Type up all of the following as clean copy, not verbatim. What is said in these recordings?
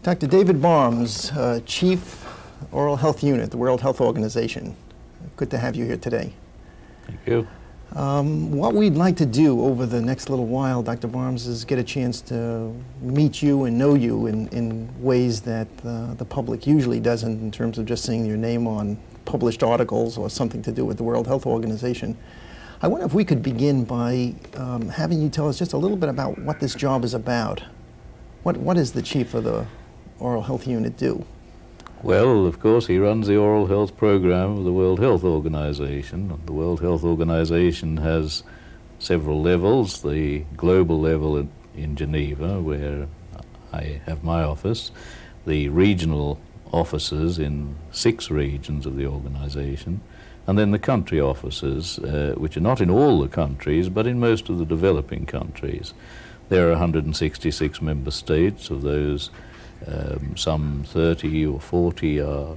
Dr. David Barmes, Chief Oral Health Unit, the World Health Organization. Good to have you here today. Thank you. What we'd like to do over the next little while, Dr. Barmes, is get a chance to meet you and know you in ways that the public usually doesn't, in terms of just seeing your name on published articles or something to do with the World Health Organization. I wonder if we could begin by having you tell us just a little bit about what this job is about. What does the Chief of the Oral Health Unit do? Well, of course, he runs the oral health program of the World Health Organization. The World Health Organization has several levels. The global level in Geneva, where I have my office, the regional offices in 6 regions of the organization, and then the country offices, which are not in all the countries, but in most of the developing countries. There are 166 member states. Of those, some 30 or 40 are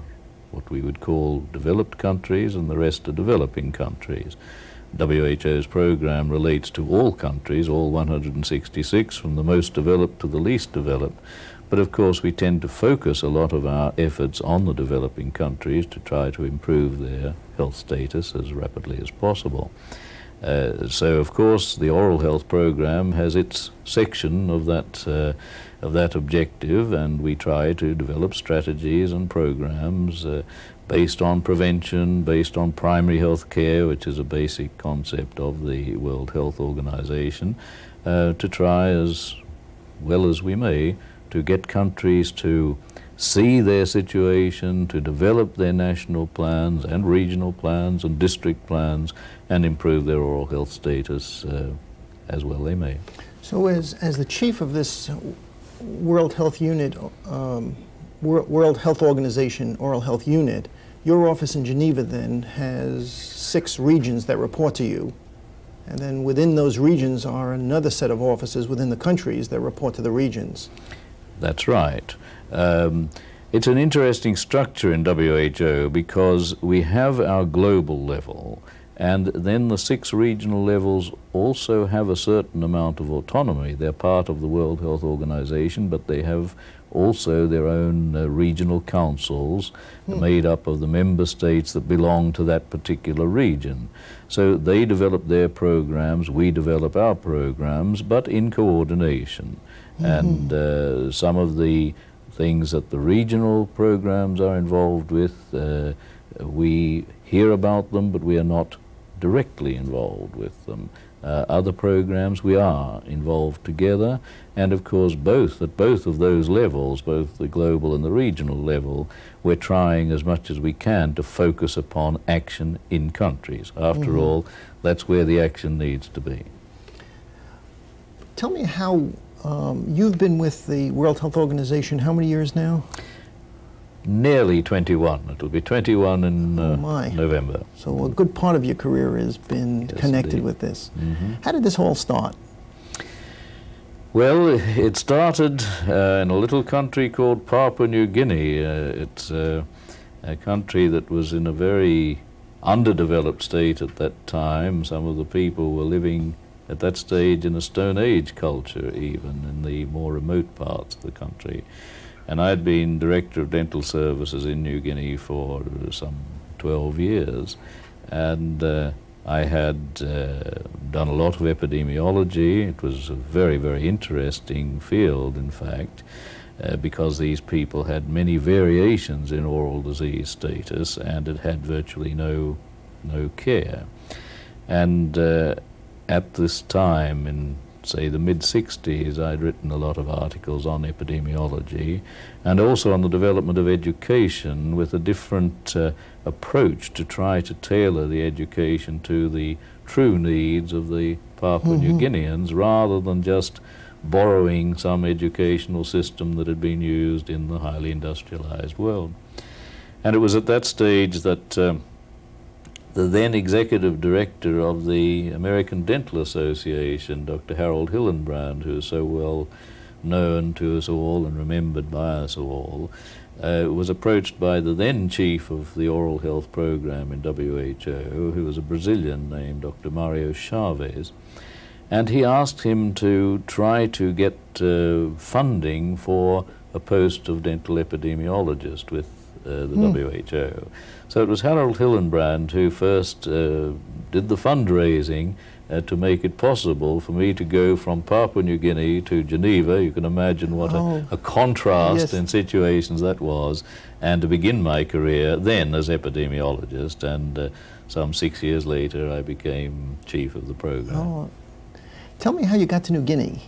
what we would call developed countries, and the rest are developing countries. WHO's program relates to all countries, all 166, from the most developed to the least developed. But of course we tend to focus a lot of our efforts on the developing countries to try to improve their health status as rapidly as possible. So of course the oral health program has its section of that objective, and we try to develop strategies and programs based on prevention, based on primary health care, which is a basic concept of the World Health Organization, to try as well as we may to get countries to see their situation, to develop their national plans and regional plans and district plans, and improve their oral health status as well they may. So as the chief of this World Health Unit, World Health Organization Oral Health Unit, your office in Geneva then has 6 regions that report to you. And then within those regions are another set of offices within the countries that report to the regions. That's right. It's an interesting structure in WHO because we have our global level, and then the 6 regional levels also have a certain amount of autonomy. They're part of the World Health Organization, but they have also their own regional councils made up of the member states that belong to that particular region. So they develop their programs, we develop our programs, but in coordination. And some of the things that the regional programs are involved with, we hear about them, but we are not directly involved with them. Other programs we are involved together, and of course at both of those levels, both the global and the regional level, we're trying as much as we can to focus upon action in countries. After all, that's where the action needs to be. Tell me how you've been with the World Health Organization how many years now? Nearly 21. It will be 21 in November. So a good part of your career has been connected with this. How did this all start? Well, it started in a little country called Papua New Guinea. It's a country that was in a very underdeveloped state at that time. Some of the people were living at that stage in a Stone Age culture, even in the more remote parts of the country. And I'd been Director of Dental Services in New Guinea for some 12 years, and I had done a lot of epidemiology. It was a very, very interesting field, in fact, because these people had many variations in oral disease status and had had virtually no care. And at this time, in say the mid-60s, I'd written a lot of articles on epidemiology and also on the development of education with a different approach to try to tailor the education to the true needs of the Papua New Guineans, rather than just borrowing some educational system that had been used in the highly industrialized world. And it was at that stage that the then executive director of the American Dental Association, Dr. Harold Hillenbrand, who is so well known to us all and remembered by us all, was approached by the then chief of the oral health program in WHO, who was a Brazilian named Dr. Mario Chavez, and he asked him to try to get funding for a post of dental epidemiologist with the WHO. So it was Harold Hillenbrand who first did the fundraising to make it possible for me to go from Papua New Guinea to Geneva. You can imagine what a contrast in situations that was, and to begin my career then as epidemiologist, and some 6 years later I became chief of the program. Oh. Tell me how you got to New Guinea.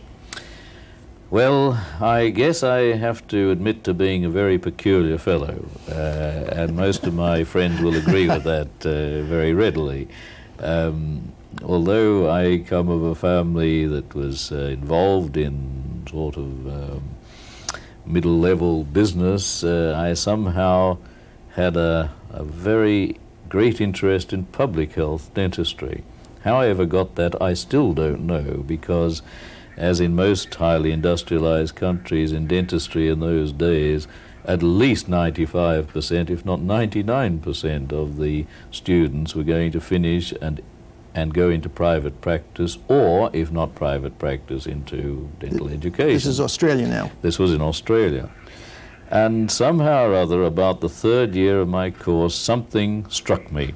Well, I guess I have to admit to being a very peculiar fellow, and most of my friends will agree with that very readily. Although I come of a family that was involved in sort of middle-level business, I somehow had a very great interest in public health dentistry. How I ever got that, I still don't know, because as in most highly industrialized countries in dentistry in those days, at least 95%, if not 99% of the students were going to finish and go into private practice, or, if not private practice, into dental education. This is Australia now. This was in Australia. And somehow or other, about the third year of my course, something struck me.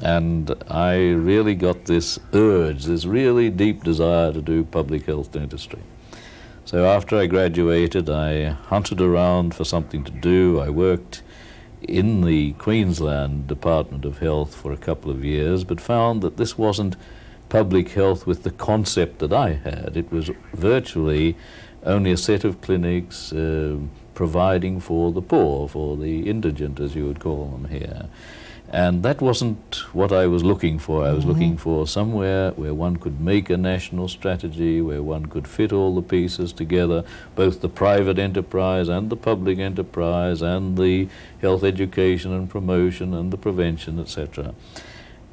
And I really got this urge, this really deep desire to do public health dentistry. So after I graduated, I hunted around for something to do. I worked in the Queensland Department of Health for a couple of years, but found that this wasn't public health with the concept that I had. It was virtually only a set of clinics providing for the poor, for the indigent, as you would call them here. And that wasn't what I was looking for. I was looking for somewhere where one could make a national strategy, where one could fit all the pieces together, both the private enterprise and the public enterprise, and the health education and promotion and the prevention, etc.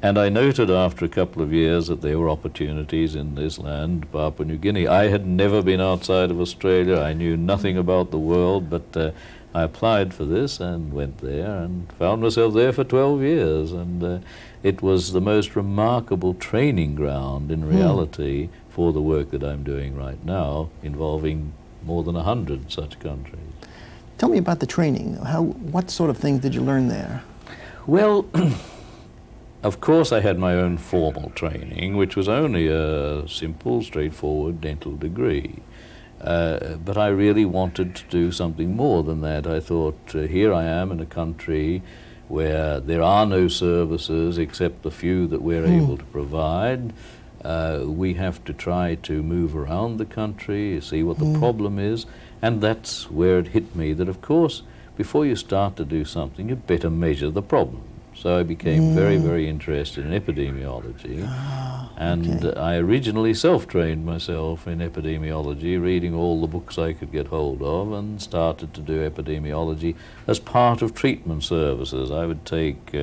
And I noted after a couple of years that there were opportunities in this land, Papua New Guinea. I had never been outside of Australia. I knew nothing about the world, but I applied for this and went there and found myself there for 12 years. And it was the most remarkable training ground in reality for the work that I'm doing right now, involving more than 100 such countries. Tell me about the training. What sort of things did you learn there? Well, of course I had my own formal training, which was only a simple, straightforward dental degree. But I really wanted to do something more than that. I thought, here I am in a country where there are no services except the few that we're able to provide. We have to try to move around the country, see what the problem is, and that's where it hit me that, of course, before you start to do something, you'd better measure the problem. So I became very, very interested in epidemiology, and I originally self-trained myself in epidemiology, reading all the books I could get hold of, and started to do epidemiology as part of treatment services. I would take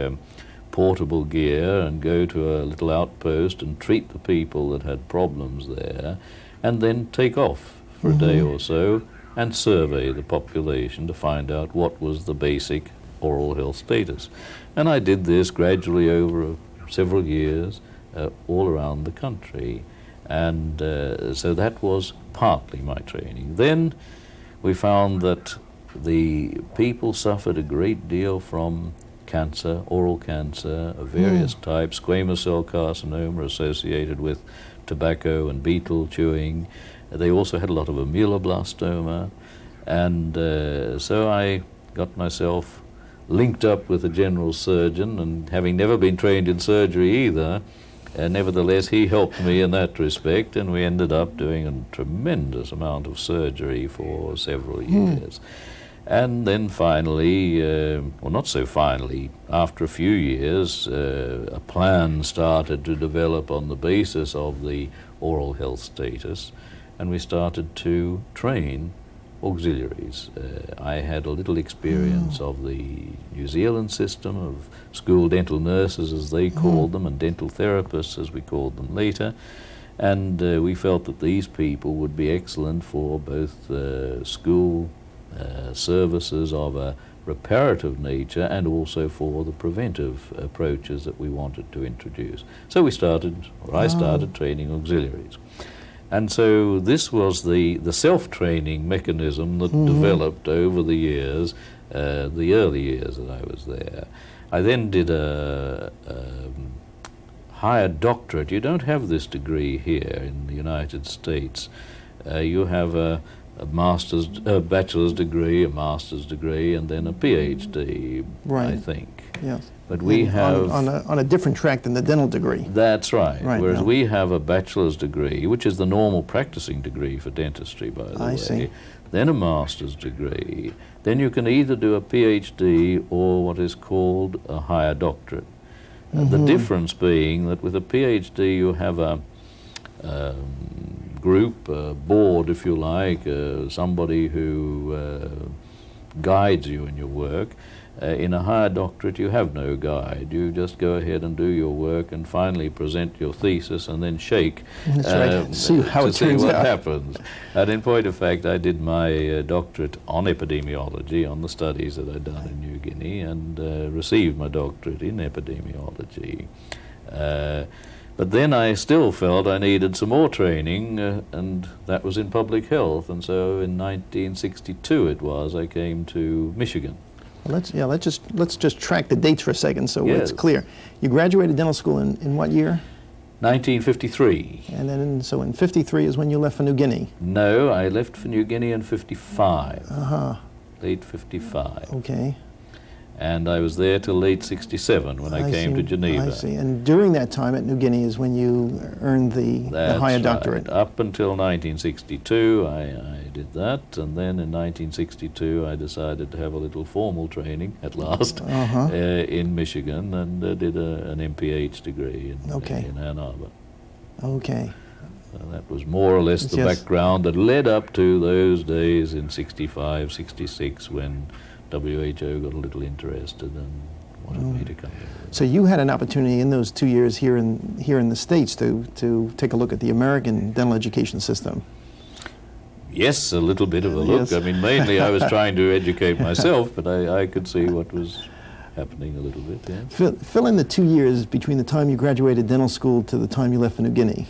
portable gear and go to a little outpost and treat the people that had problems there, and then take off for a day or so and survey the population to find out what was the basic oral health status. And I did this gradually over several years all around the country. And so that was partly my training. Then we found that the people suffered a great deal from cancer, oral cancer of various types. Squamous cell carcinoma associated with tobacco and betel chewing. They also had a lot of ameloblastoma. And so I got myself linked up with a general surgeon, and having never been trained in surgery either, nevertheless he helped me in that respect, and we ended up doing a tremendous amount of surgery for several years. And then finally, well, not so finally, after a few years, a plan started to develop on the basis of the oral health status, and we started to train auxiliaries. I had a little experience of the New Zealand system of school dental nurses, as they called them, and dental therapists, as we called them later, and we felt that these people would be excellent for both school services of a reparative nature and also for the preventive approaches that we wanted to introduce. So we started, or I started training auxiliaries. And so this was the self-training mechanism that developed over the years, the early years that I was there. I then did a higher doctorate. You don't have this degree here in the United States. You have a bachelor's degree, a master's degree, and then a PhD, right. I think. Yes. But we have... On a different track than the dental degree. That's right. Right, whereas yeah. we have a bachelor's degree, which is the normal practicing degree for dentistry, by the way. I see. Then a master's degree. Then you can either do a PhD or what is called a higher doctorate. The difference being that with a PhD you have a group, a board if you like, somebody who guides you in your work. In a higher doctorate you have no guide. You just go ahead and do your work and finally present your thesis and then shake see how it turns what out. happens. And in point of fact, I did my doctorate on epidemiology, on the studies that I'd done in New Guinea, and received my doctorate in epidemiology. But then I still felt I needed some more training, and that was in public health. And so in 1962 it was, I came to Michigan. Let's just track the dates for a second so Yes. it's clear. You graduated dental school in what year? 1953. And then so in 53 is when you left for New Guinea. No, I left for New Guinea in 55. Late 55. Okay. And I was there till late 67 when I came to Geneva. I see. And during that time at New Guinea is when you earned the higher doctorate. Up until 1962 I did that, and then in 1962 I decided to have a little formal training at last in Michigan, and did an MPH degree in Ann Arbor. Okay. That was more or less the background that led up to those days in 65, 66 when WHO got a little interested and wanted me to come here. So you had an opportunity in those 2 years here in the States to take a look at the American dental education system. Yes, a little bit of a look. Yes. I mean, mainly I was trying to educate myself, but I could see what was happening a little bit, yeah. Fill in the 2 years between the time you graduated dental school to the time you left for New Guinea.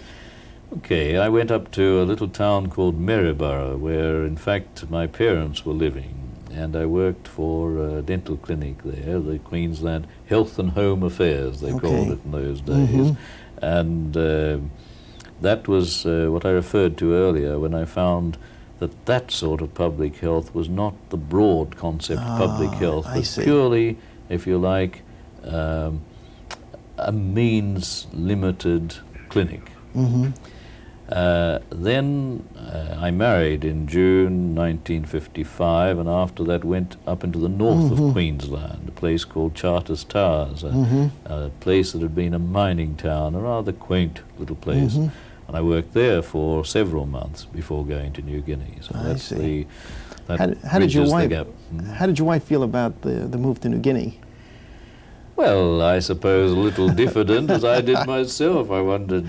Okay, I went up to a little town called Maryborough, where in fact my parents were living. And I worked for a dental clinic there, the Queensland Health and Home Affairs, they called it in those days. And that was what I referred to earlier when I found that sort of public health was not the broad concept of public health, but purely, if you like, a means-limited clinic. Then I married in June 1955, and after that went up into the north of Queensland, a place called Charters Towers, a place that had been a mining town, a rather quaint little place. And I worked there for several months before going to New Guinea. So that's how did your wife feel about the move to New Guinea? Well, I suppose a little diffident, as I did myself. I wondered...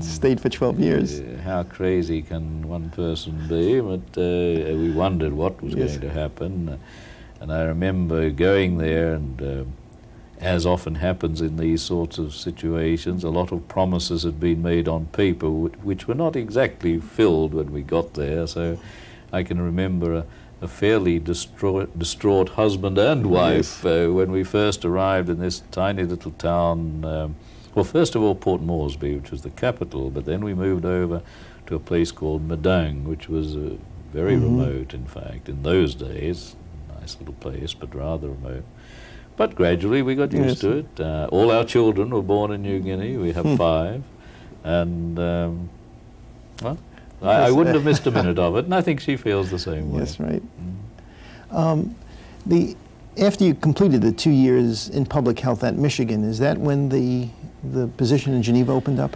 stayed for 12 years. How crazy can one person be? But we wondered what was going to happen. And I remember going there, and as often happens in these sorts of situations, a lot of promises had been made on paper which were not exactly filled when we got there. So I can remember a fairly distraught husband and wife when we first arrived in this tiny little town. Well, first of all, Port Moresby, which was the capital, but then we moved over to a place called Madang, which was very remote, in fact, in those days. Nice little place, but rather remote. But gradually we got used to it. All our children were born in New Guinea. We have 5. And, well, I wouldn't have missed a minute of it, and I think she feels the same way. Yes, right. After you completed the 2 years in public health at Michigan, is that when the position in Geneva opened up?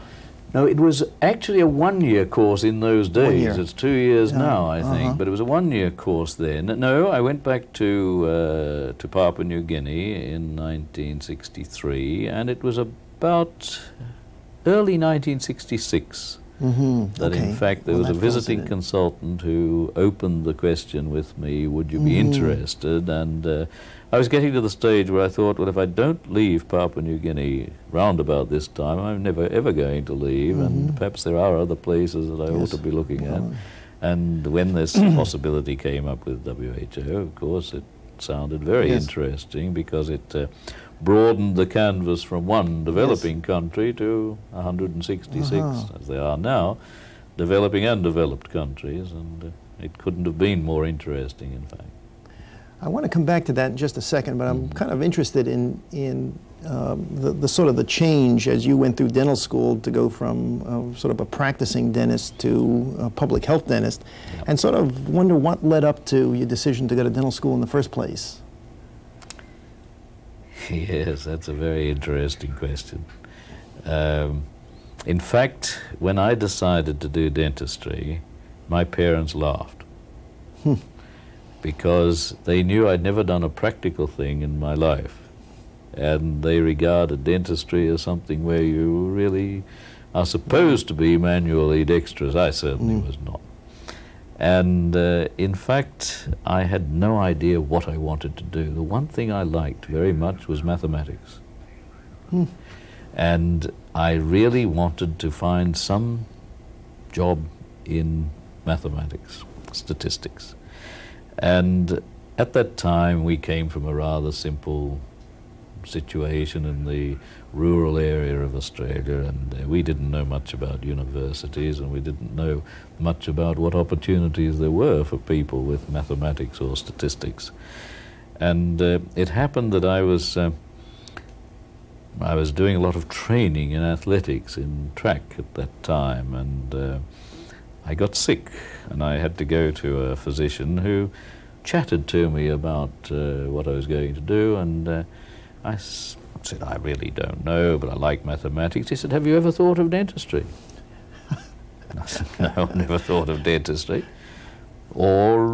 No, it was actually a 1-year course in those days. 1 year. It's 2 years now, I think, but it was a 1-year course then. No, I went back to Papua New Guinea in 1963, and it was about early 1966 That in fact there was a visiting consultant who opened the question with me, would you be interested? And I was getting to the stage where I thought, well, if I don't leave Papua New Guinea round about this time, I'm never ever going to leave, and perhaps there are other places that I ought to be looking at. And when this possibility came up with WHO, of course, it sounded very interesting, because it broadened the canvas from one developing country to 166, as they are now, developing and developed countries, and it couldn't have been more interesting, in fact. I want to come back to that in just a second, but I'm kind of interested in the sort of the change as you went through dental school to go from sort of a practicing dentist to a public health dentist, and sort of wonder what led up to your decision to go to dental school in the first place. Yes, that's a very interesting question. In fact, when I decided to do dentistry, my parents laughed. Because they knew I'd never done a practical thing in my life, and they regarded dentistry as something where you really are supposed to be manually dexterous. I certainly was not. And in fact, I had no idea what I wanted to do. The one thing I liked very much was mathematics. And I really wanted to find some job in mathematics, statistics. And at that time, we came from a rather simple situation in the rural area of Australia, and we didn't know much about universities, and we didn't know much about what opportunities there were for people with mathematics or statistics. And it happened that I was doing a lot of training in athletics, in track at that time, and I got sick, and I had to go to a physician who chatted to me about what I was going to do, and I said, I really don't know, but I like mathematics. He said, have you ever thought of dentistry? And I said, no, I've never thought of dentistry. Or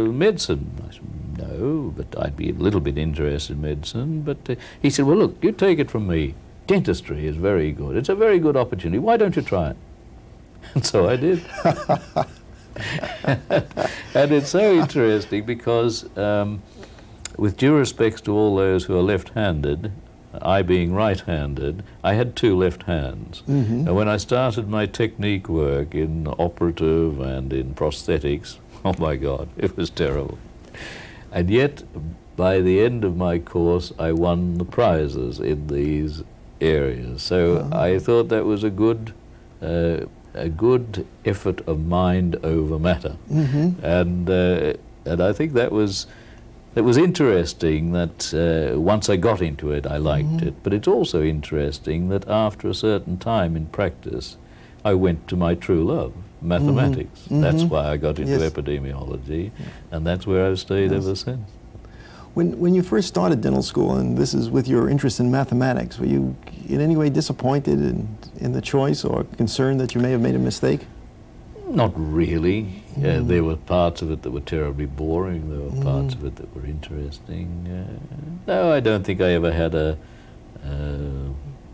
medicine? I said, no, but I'd be a little bit interested in medicine. But he said, well, look, you take it from me. Dentistry is very good. It's a very good opportunity. Why don't you try it? And so I did. And it's so interesting because, with due respect to all those who are left-handed, I being right-handed, I had two left hands. And when I started my technique work in operative and in prosthetics, oh my God, it was terrible. And yet, by the end of my course, I won the prizes in these areas. So I thought that was a good effort of mind over matter. And I think that was interesting that once I got into it, I liked it. But it's also interesting that after a certain time in practice, I went to my true love, mathematics. That's why I got into epidemiology, and that's where I've stayed ever since. When you first started dental school, and this is with your interest in mathematics, were you in any way disappointed in the choice or concerned that you may have made a mistake? Not really. There were parts of it that were terribly boring. There were parts of it that were interesting. No, I don't think I ever had a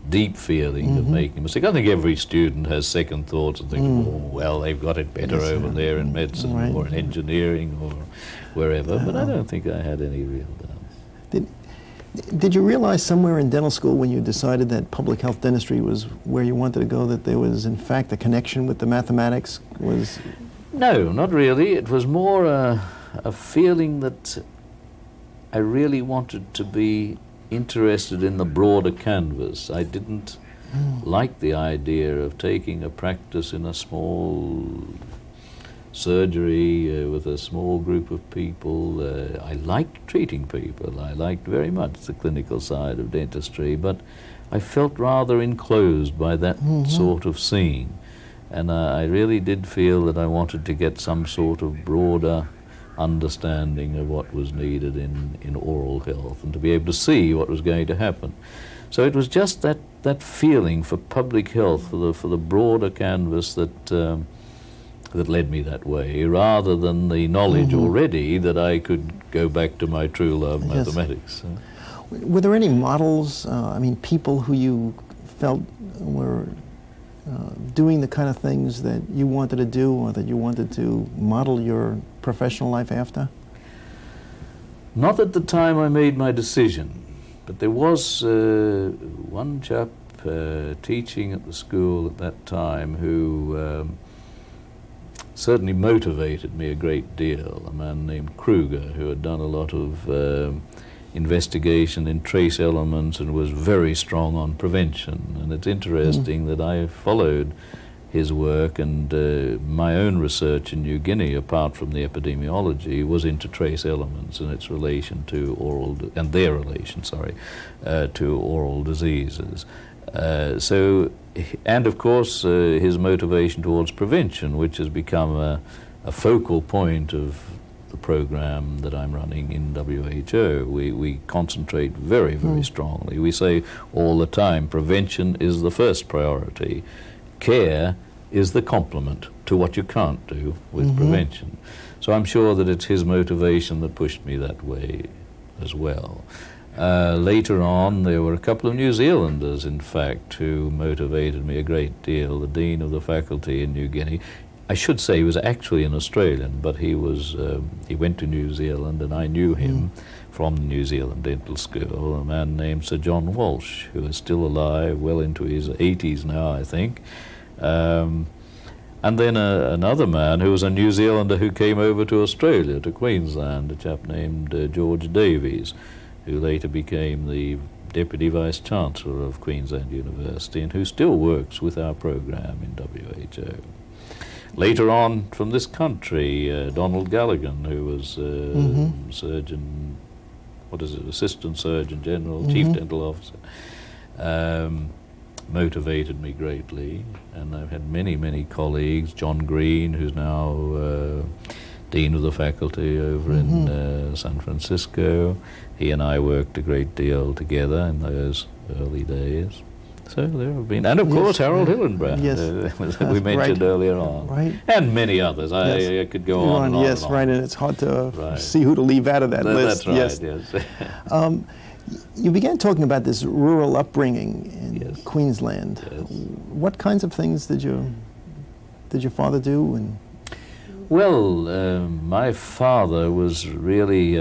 deep feeling of making a mistake. I think every student has second thoughts and thinks, oh, well, they've got it better over there in medicine or in engineering or wherever, but I don't think I had any real doubts. Did you realize somewhere in dental school when you decided that public health dentistry was where you wanted to go that there was in fact a connection with the mathematics? No, not really. It was more a feeling that I really wanted to be interested in the broader canvas. I didn't like the idea of taking a practice in a small surgery with a small group of people. I liked treating people. I liked very much the clinical side of dentistry, but I felt rather enclosed by that sort of scene. And I really did feel that I wanted to get some sort of broader understanding of what was needed in oral health and to be able to see what was going to happen. So it was just that feeling for public health, for the broader canvas that led me that way, rather than the knowledge already that I could go back to my true love, mathematics. Were there any models, I mean, people who you felt were doing the kind of things that you wanted to do or that you wanted to model your professional life after? Not at the time I made my decision, but there was one chap teaching at the school at that time who certainly motivated me a great deal, a man named Kruger, who had done a lot of investigation in trace elements and was very strong on prevention. And it's interesting that I followed his work, and my own research in New Guinea, apart from the epidemiology, was into trace elements and its relation to to oral diseases. And of course his motivation towards prevention, which has become a focal point of the program that I'm running in WHO. We concentrate very, very strongly. We say all the time, prevention is the first priority. Care is the complement to what you can't do with prevention. So I'm sure that it's his motivation that pushed me that way as well. Later on, there were a couple of New Zealanders, in fact, who motivated me a great deal. The Dean of the faculty in New Guinea, I should say he was actually an Australian, but he went to New Zealand, and I knew him from the New Zealand Dental School, a man named Sir John Walsh, who is still alive, well into his 80s now, I think. And then another man who was a New Zealander who came over to Australia, to Queensland, a chap named George Davies, who later became the Deputy Vice-Chancellor of Queensland University and who still works with our program in WHO. Later on, from this country, Donald Galligan, who was surgeon, Assistant Surgeon General, Chief Dental Officer, motivated me greatly. And I've had many, many colleagues. John Green, who's now Dean of the faculty over in San Francisco. He and I worked a great deal together in those early days. So there have been, and of course Harold Hillenbrand, we mentioned earlier on, and many others. I could go on and on. Yes, and on. And it's hard to see who to leave out of that list. That's right. Yes. You began talking about this rural upbringing in Queensland. Yes. What kinds of things did your father do? And well, my father was really.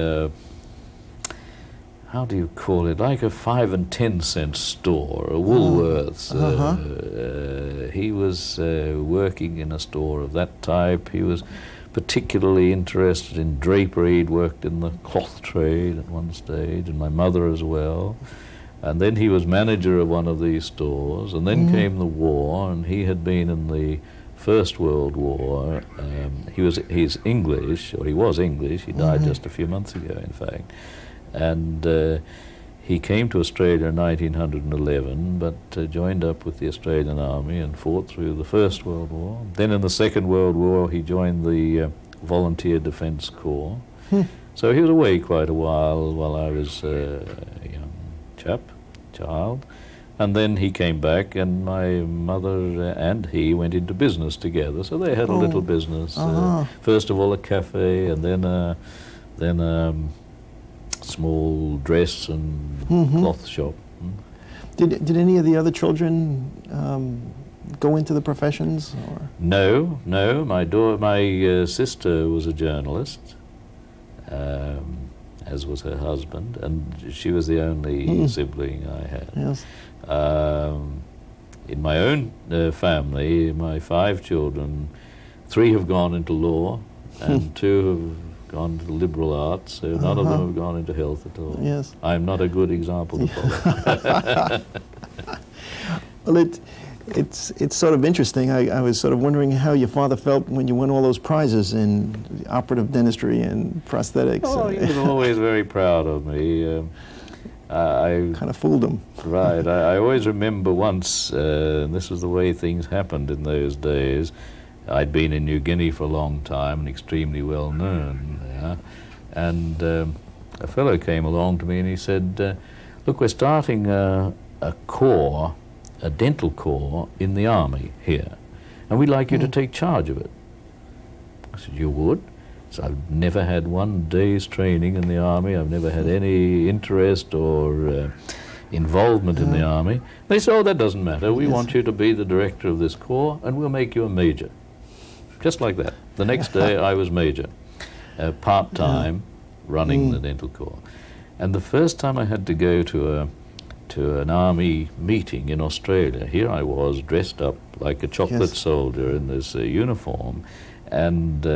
How do you call it? Like a 5 and 10 cent store, a Woolworths. He was working in a store of that type. He was particularly interested in drapery. He'd worked in the cloth trade at one stage, and my mother as well. And then he was manager of one of these stores, and then came the war, and he had been in the First World War. He's English, or he was English. He died just a few months ago, in fact. And he came to Australia in 1911, but joined up with the Australian Army and fought through the First World War. Then in the Second World War he joined the Volunteer Defence Corps. So he was away quite a while I was a young child. And then he came back, and my mother and he went into business together. So they had a little business. First of all a cafe, and then small dress and cloth shop. Did any of the other children go into the professions? Or? No. My sister was a journalist, as was her husband, and she was the only sibling I had. Yes. In my own family, my 5 children, 3 have gone into law, and 2 have gone to the liberal arts, so none of them have gone into health at all. Yes. I'm not a good example to follow. Well, it's sort of interesting. I was sort of wondering how your father felt when you won all those prizes in operative dentistry and prosthetics. Oh, he was always very proud of me. I kind of fooled him. Right. I always remember once, and this was the way things happened in those days. I'd been in New Guinea for a long time and extremely well known there. And a fellow came along to me and he said, look, we're starting a corps, a dental corps in the army here, and we'd like you to take charge of it. I said, you would? So I've never had one day's training in the army. I've never had any interest or involvement in the Army. They said, oh, that doesn't matter. We want you to be the director of this corps, and we'll make you a major. Just like that. The next day, I was major, part-time, running the dental corps. And the first time I had to go to an army meeting in Australia, here I was dressed up like a chocolate soldier in this uniform, and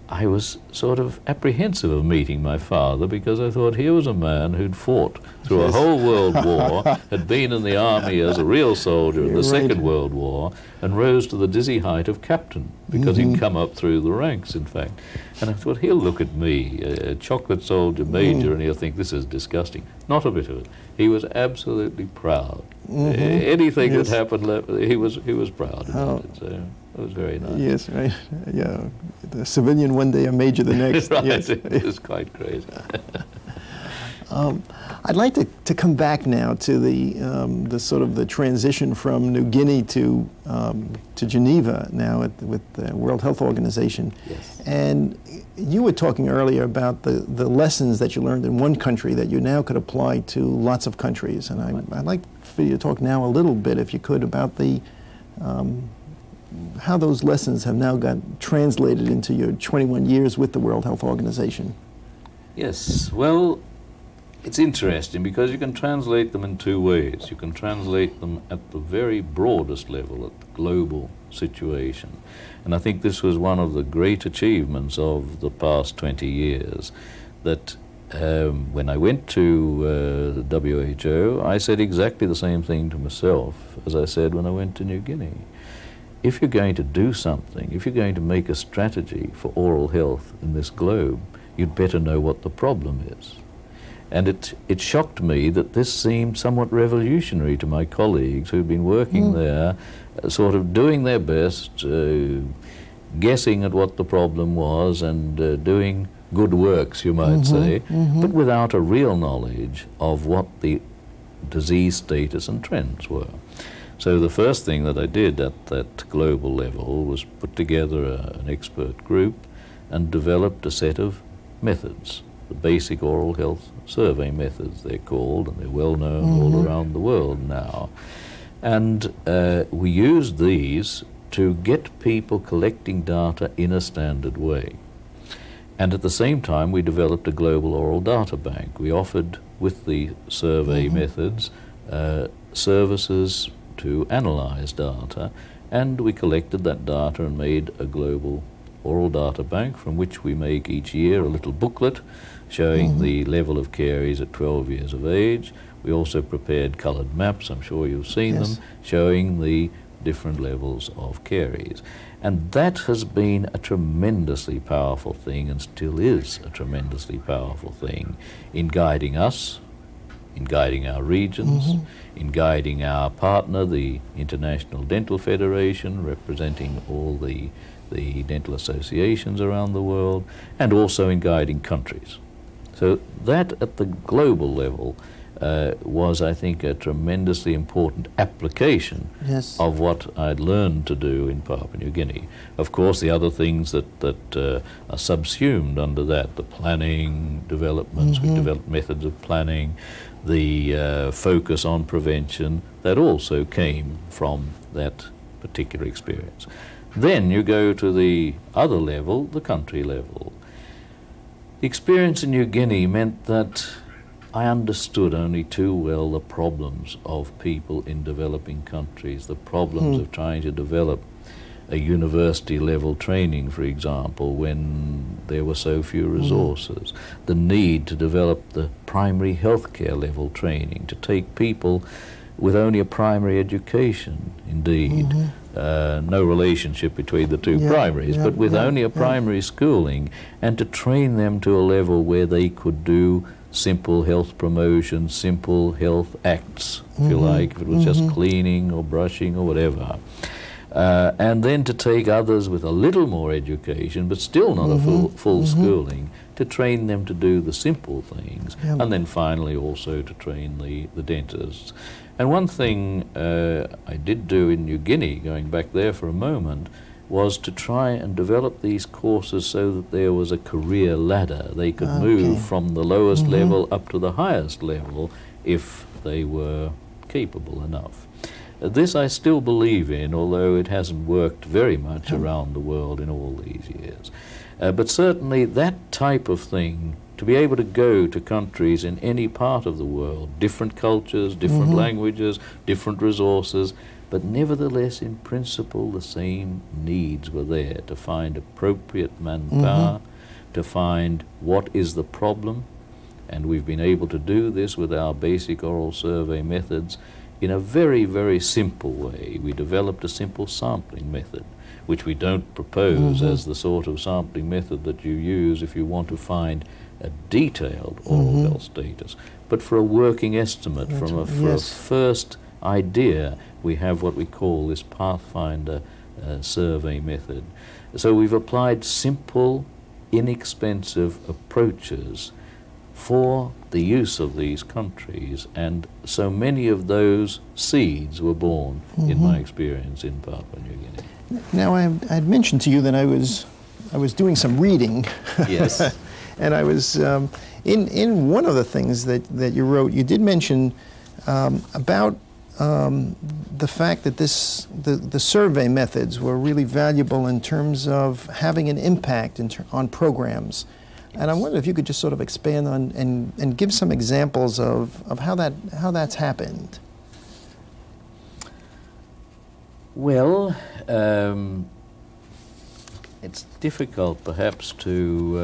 I was sort of apprehensive of meeting my father, because I thought here was a man who'd fought through a whole world war, had been in the army as a real soldier in the Second World War, and rose to the dizzy height of captain, because he'd come up through the ranks, in fact. And I thought, he'll look at me, a chocolate soldier major, and he'll think this is disgusting. Not a bit of it. He was absolutely proud. Anything that happened, he was proud about it. So it was very nice. Yes, right. Yeah, the civilian one day, a major the next. Right, yes. It was quite crazy. I'd like to come back now to the sort of the transition from New Guinea to Geneva now with the World Health Organization. Yes. And you were talking earlier about the lessons that you learned in one country that you now could apply to lots of countries. And I'd like for you to talk now a little bit, if you could, about the how those lessons have now got translated into your 21 years with the World Health Organization. Yes, well, it's interesting because you can translate them in two ways. You can translate them at the very broadest level, at the global situation. And I think this was one of the great achievements of the past 20 years, that when I went to the WHO, I said exactly the same thing to myself as I said when I went to New Guinea. If you're going to do something, if you're going to make a strategy for oral health in this globe, you'd better know what the problem is. And it shocked me that this seemed somewhat revolutionary to my colleagues who'd been working there, sort of doing their best, guessing at what the problem was and doing good works, you might say, but without a real knowledge of what the disease status and trends were. So the first thing that I did at that global level was put together an expert group and developed a set of methods, the basic oral health survey methods they're called, and they're well known all around the world now. And we used these to get people collecting data in a standard way. And at the same time, we developed a global oral data bank. We offered, with the survey methods, services to analyze data, and we collected that data and made a global oral data bank from which we make each year a little booklet showing the level of caries at 12 years of age. We also prepared coloured maps, I'm sure you've seen them, showing the different levels of caries. And that has been a tremendously powerful thing, and still is a tremendously powerful thing in guiding us, in guiding our regions, in guiding our partner, the International Dental Federation, representing all the dental associations around the world, and also in guiding countries. So that at the global level was, I think, a tremendously important application of what I'd learned to do in Papua New Guinea. Of course, the other things that are subsumed under that, the planning developments, we developed methods of planning, the focus on prevention, that also came from that particular experience. Then you go to the other level, the country level. The experience in New Guinea meant that I understood only too well the problems of people in developing countries, the problems of trying to develop a university level training, for example, when there were so few resources, the need to develop the primary healthcare level training, to take people with only a primary education, indeed, no relationship between the two primaries, but with only a primary schooling, and to train them to a level where they could do simple health promotion, simple health acts, if you like, if it was just cleaning or brushing or whatever. And then to take others with a little more education, but still not a full schooling, to train them to do the simple things, and then finally also to train the dentists. And one thing I did do in New Guinea, going back there for a moment, was to try and develop these courses so that there was a career ladder. They could move from the lowest level up to the highest level if they were capable enough. This I still believe in, although it hasn't worked very much around the world in all these years. But certainly that type of thing, to be able to go to countries in any part of the world, different cultures, different languages, different resources, but nevertheless in principle the same needs were there, to find appropriate manpower, to find what is the problem, and we've been able to do this with our basic oral survey methods in a very, very simple way. We developed a simple sampling method, which we don't propose as the sort of sampling method that you use if you want to find a detailed oral health status, but for a working estimate, for a first idea, we have what we call this Pathfinder survey method. So we've applied simple, inexpensive approaches for the use of these countries, and so many of those seeds were born, in my experience, in Papua New Guinea. Now, I'd mentioned to you that I was doing some reading. Yes. And I was, in one of the things that you wrote, you did mention about the fact that the survey methods were really valuable in terms of having an impact on programs. And I wonder if you could just sort of expand on and give some examples of how that's happened. Well, it's difficult perhaps to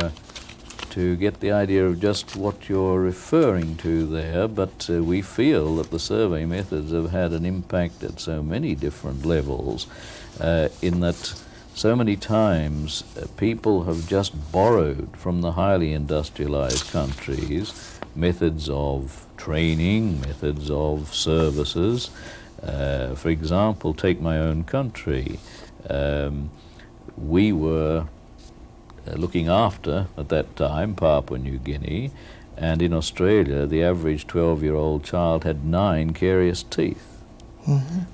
get the idea of just what you're referring to there, but we feel that the survey methods have had an impact at so many different levels, in that so many times people have just borrowed from the highly industrialized countries methods of training, methods of services. For example, take my own country. We were looking after, at that time, Papua New Guinea, and in Australia the average 12-year-old child had 9 carious teeth.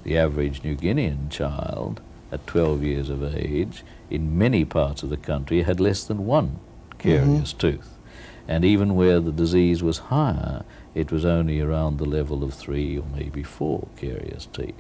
The average New Guinean child at 12 years of age in many parts of the country had less than 1 carious tooth, and even where the disease was higher, it was only around the level of 3 or maybe 4 carious teeth.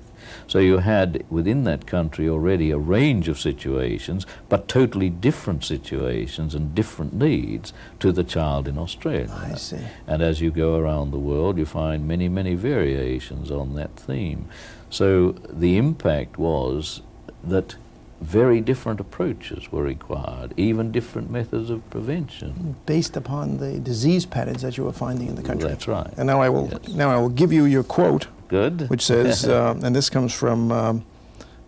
So you had within that country already a range of situations, but totally different situations and different needs to the child in Australia. I see. And as you go around the world, you find many, many variations on that theme. So the impact was that very different approaches were required, even different methods of prevention. Based upon the disease patterns that you were finding in the country. That's right. And now I will give you your quote. Good. Which says, and this comes from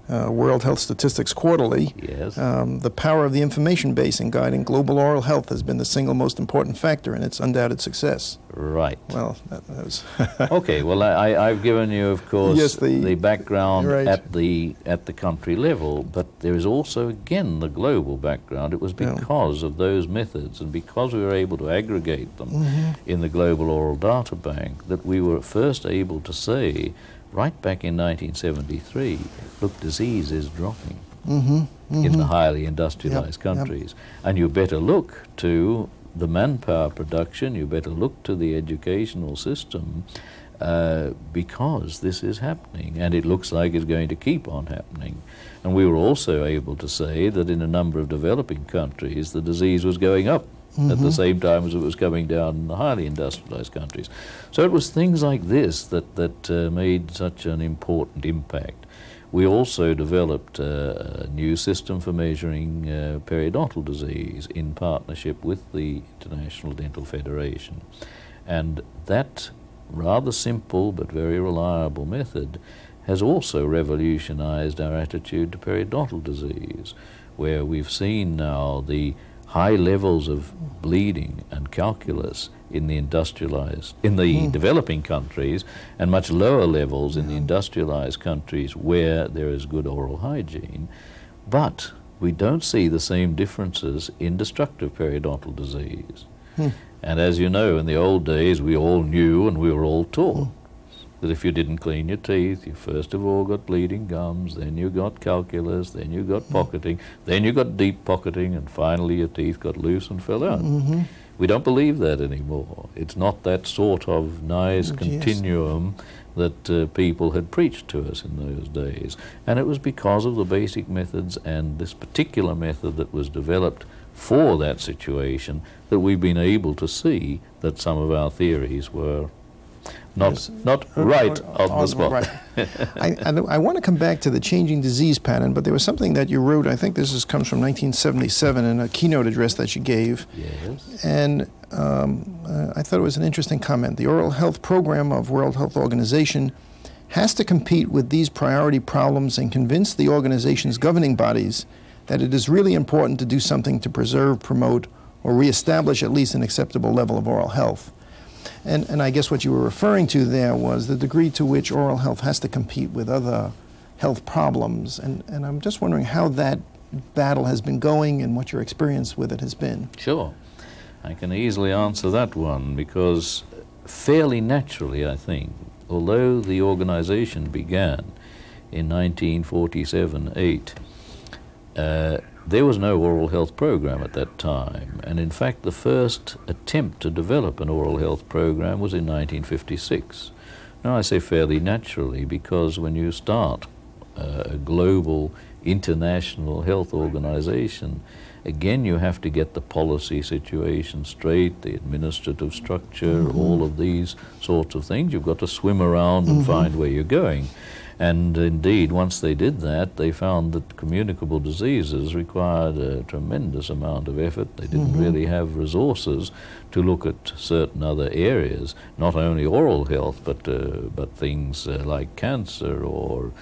World Health Statistics Quarterly. Yes. The power of the information base in guiding global oral health has been the single most important factor in its undoubted success. Right. Well, that was... Okay, well, I've given you, of course, yes, the background right. at the country level, but there is also, again, the global background. It was because of those methods and because we were able to aggregate them in the Global Oral Data Bank that we were first able to say, right back in 1973, look, disease is dropping in the highly industrialized countries. And you better look to the manpower production, you better look to the educational system, because this is happening, and it looks like it's going to keep on happening. And we were also able to say that in a number of developing countries, the disease was going up at the same time as it was coming down in the highly industrialized countries. So it was things like this that made such an important impact. We also developed a new system for measuring periodontal disease in partnership with the International Dental Federation. And that rather simple but very reliable method has also revolutionized our attitude to periodontal disease, where we've seen now the high levels of bleeding and calculus in the developing countries, and much lower levels in the industrialized countries where there is good oral hygiene. But we don't see the same differences in destructive periodontal disease. And as you know, in the old days, we all knew and we were all taught that if you didn't clean your teeth, you first of all got bleeding gums, then you got calculus, then you got pocketing, then you got deep pocketing, and finally your teeth got loose and fell out. We don't believe that anymore. It's not that sort of nice continuum that people had preached to us in those days. And it was because of the basic methods and this particular method that was developed for that situation that we've been able to see that some of our theories were not right on the spot. Right. I want to come back to the changing disease pattern, but there was something that you wrote, I think comes from 1977 in a keynote address that you gave. Yes. And I thought it was an interesting comment. The oral health program of World Health Organization has to compete with these priority problems and convince the organization's governing bodies that it is really important to do something to preserve, promote, or reestablish at least an acceptable level of oral health. And I guess what you were referring to there was the degree to which oral health has to compete with other health problems. And I'm just wondering how that battle has been going and what your experience with it has been. Sure. I can easily answer that one because fairly naturally, I think, although the organization began in 1947-8, there was no oral health program at that time, and in fact the first attempt to develop an oral health program was in 1956. Now I say fairly naturally because when you start a global international health organization, again you have to get the policy situation straight, the administrative structure, all of these sorts of things. You've got to swim around and find where you're going. And indeed, once they did that, they found that communicable diseases required a tremendous amount of effort. They didn't really have resources to look at certain other areas, not only oral health, but things like cancer or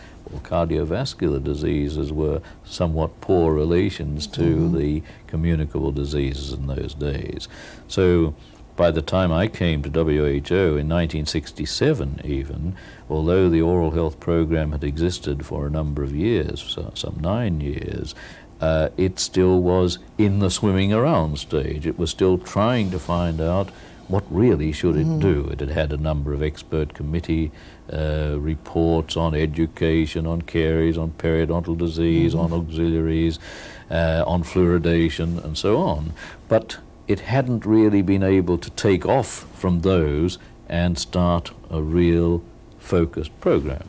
cardiovascular diseases were somewhat poor relations to the communicable diseases in those days. So by the time I came to WHO in 1967 even, although the oral health program had existed for a number of years, some 9 years, it still was in the swimming around stage. It was still trying to find out what really should it do. It had had a number of expert committee reports on education, on caries, on periodontal disease, on auxiliaries, on fluoridation, and so on. But it hadn't really been able to take off from those and start a real focused program.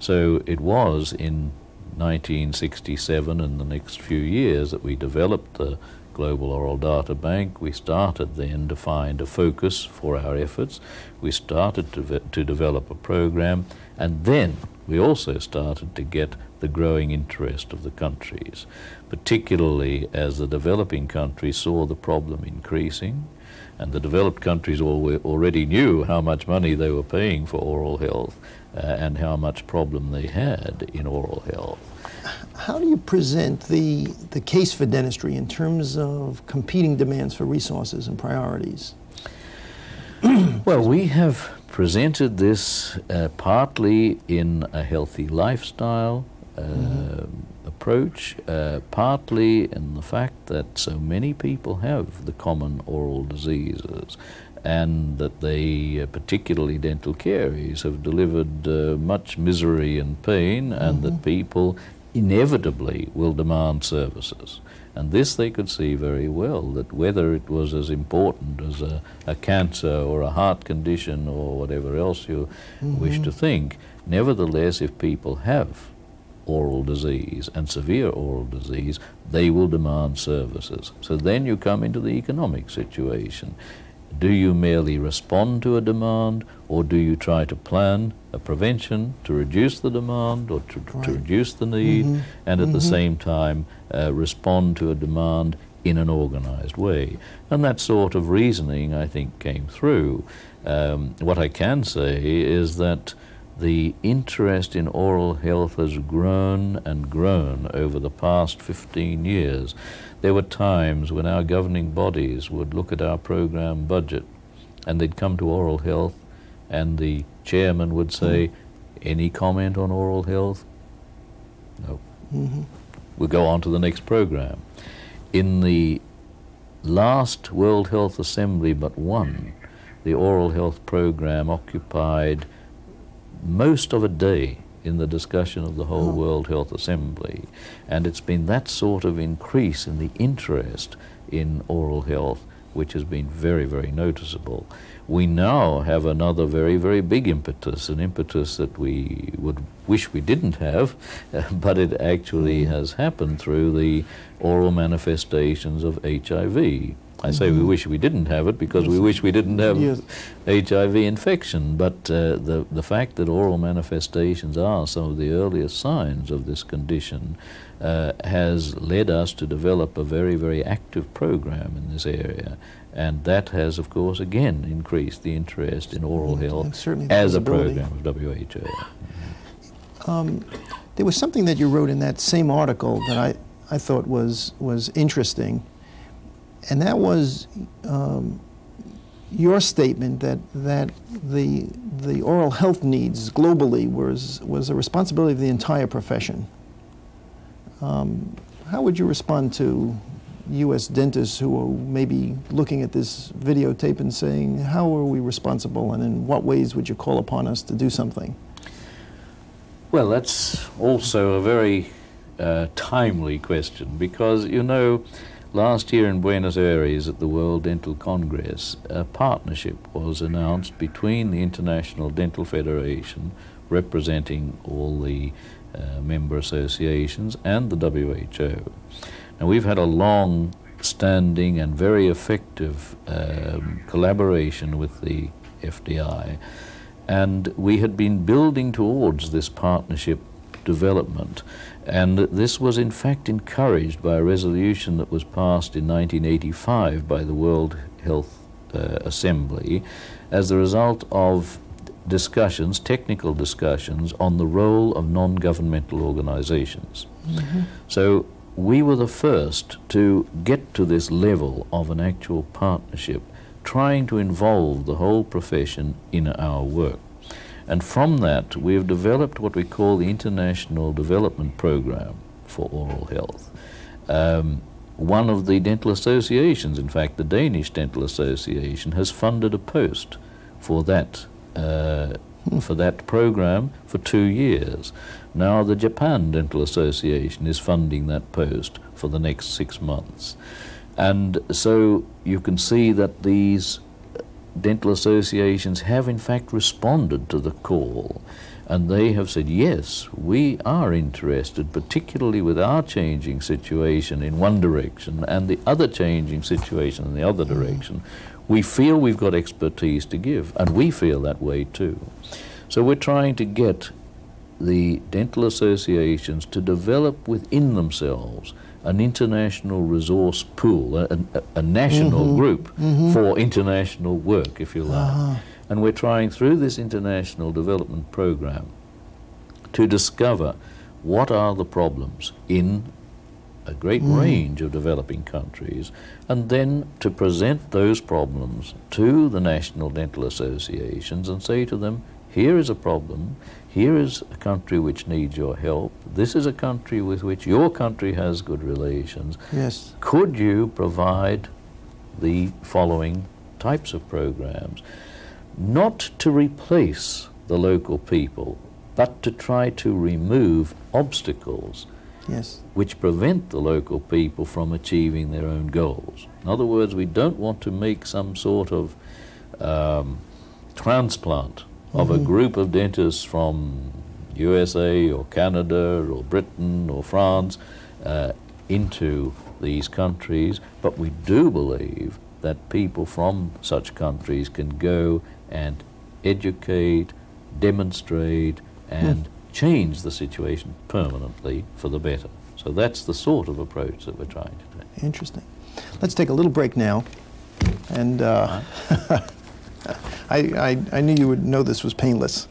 So it was in 1967 and the next few years that we developed the Global Oral Data Bank. We started then to find a focus for our efforts. We started to develop a program, and then we also started to get the growing interest of the countries, particularly as the developing countries saw the problem increasing, and the developed countries already knew how much money they were paying for oral health and how much problem they had in oral health. How do you present the case for dentistry in terms of competing demands for resources and priorities? Well, we have presented this partly in a healthy lifestyle approach, partly in the fact that so many people have the common oral diseases, and that they, particularly dental caries, have delivered much misery and pain, and that people inevitably will demand services. And this they could see very well, that whether it was as important as a cancer or a heart condition or whatever else you wish to think, nevertheless, if people have oral disease and severe oral disease, they will demand services. So then you come into the economic situation. Do you merely respond to a demand, or do you try to plan a prevention to reduce the demand or to reduce the need, and at the same time respond to a demand in an organized way? And that sort of reasoning, I think, came through. What I can say is that the interest in oral health has grown and grown over the past 15 years. There were times when our governing bodies would look at our program budget and they'd come to oral health and the chairman would say, any comment on oral health? No. We'll go on to the next program. In the last World Health Assembly but one, the oral health program occupied most of a day in the discussion of the whole World Health Assembly, and it's been that sort of increase in the interest in oral health which has been very, very noticeable. We now have another very, very big impetus, an impetus that we would wish we didn't have, but it actually has happened through the oral manifestations of HIV. I say we wish we didn't have it because we wish we didn't have HIV infection, but the fact that oral manifestations are some of the earliest signs of this condition has led us to develop a very, very active program in this area. And that has, of course, again increased the interest in oral health as a program of WHO. There was something that you wrote in that same article that I thought was interesting, and that was your statement that the oral health needs globally was a responsibility of the entire profession. How would you respond to U.S. dentists who are maybe looking at this videotape and saying, how are we responsible, and in what ways would you call upon us to do something? Well, that's also a very timely question, because, you know, last year in Buenos Aires at the World Dental Congress, a partnership was announced between the International Dental Federation, representing all the member associations, and the WHO. Now, we've had a long-standing and very effective collaboration with the FDI, and we had been building towards this partnership development, and this was in fact encouraged by a resolution that was passed in 1985 by the World Health Assembly as a result of discussions, technical discussions, on the role of non-governmental organizations. So we were the first to get to this level of an actual partnership, trying to involve the whole profession in our work. And from that, we have developed what we call the International Development Program for Oral Health. One of the dental associations, in fact, the Danish Dental Association, has funded a post for that program for 2 years. Now the Japan Dental Association is funding that post for the next 6 months. And so you can see that these dental associations have in fact responded to the call, and they have said, yes, we are interested, particularly with our changing situation in one direction and the other changing situation in the other direction. We feel we've got expertise to give, and we feel that way too. So we're trying to get the dental associations to develop within themselves an international resource pool, a national group for international work, if you like. And we're trying through this international development program to discover what are the problems in a great range of developing countries, and then to present those problems to the national dental associations and say to them, here is a problem, here is a country which needs your help, this is a country with which your country has good relations. Yes. Could you provide the following types of programs? Not to replace the local people, but to try to remove obstacles which prevent the local people from achieving their own goals. In other words, we don't want to make some sort of transplant of a group of dentists from USA or Canada or Britain or France into these countries, but we do believe that people from such countries can go and educate, demonstrate, and change the situation permanently for the better. So that's the sort of approach that we're trying to take. Interesting. Let's take a little break now. And I knew you would know this was painless.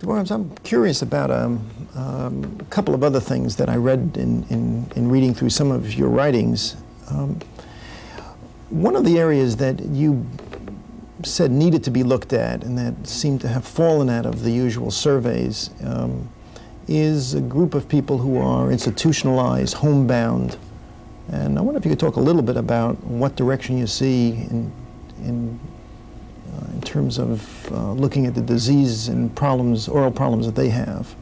Dr. Barmes, I'm curious about a couple of other things that I read in reading through some of your writings. One of the areas that you said needed to be looked at and that seemed to have fallen out of the usual surveys is a group of people who are institutionalized, homebound. And I wonder if you could talk a little bit about what direction you see in terms of looking at the disease and problems, oral problems that they have.